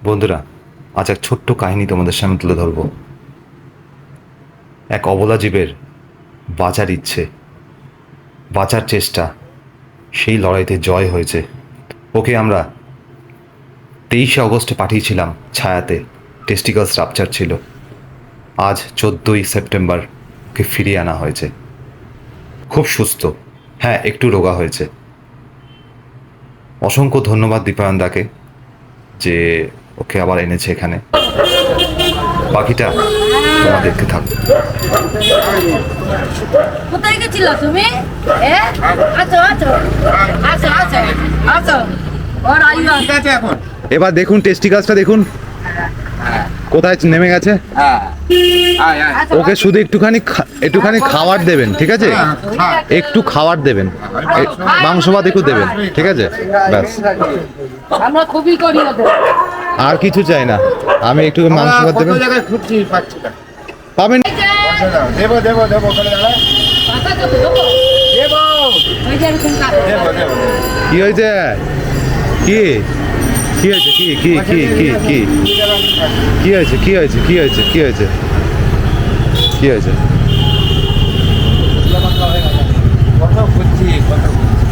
বন্ধুরা, আজ এক ছোট্ট কাহিনী তোমাদের সামনে তুলে ধরব। এক অবলা জীবের বাঁচার ইচ্ছে, বাঁচার চেষ্টা, সেই লড়াইতে জয় হয়েছে। ওকে আমরা 23শে অগস্টে পাঠিয়েছিলাম ছায়াতে। টেস্টিকলস রাপচার ছিল। আজ 14ই সেপ্টেম্বর ওকে ফিরিয়ে আনা হয়েছে। খুব সুস্থ, হ্যাঁ একটু রোগা হয়েছে। অসংখ্য ধন্যবাদ দীপায়ন দাকে যে ওকে আবার এনেছে এখানে। বাকিটা তোমরা দেখতে থাকো। কোথায় গেছিল তুমি? আছো আছো আছো আছো আছো ওর আয়ু ঠিক আছে এখন। এবার দেখুন টেস্টিকালসটা দেখুন কোথায় নেমে গেছে। ওকে শুধু একটুখানি খাবার দেবেন, ঠিক আছে? একটু খাবার দেবেন, মাংস ভাত একটু দেবেন, ঠিক আছে? ব্যাস, আমরা খুবই করি ওদের। আর কিছু চাই না। আমি একটু মাংস ভাত কত দেবেন, জায়গায় খুঁজছি পাচ্ছি না। পাবেন। দেবো দেবো দেবো ওখানে দাঁড়া। কথা তো দেবো। দেবো ওই যে এরকম কাজ। দেবো দেবো। কি হয়েছে? কি কি হয়েছে? কি কি কি কি কি কি হয়েছে? কি হয়েছে? কি হয়েছে? কি হয়েছে? কি হয়েছে? কত খুঁজছি কত খুঁজছি।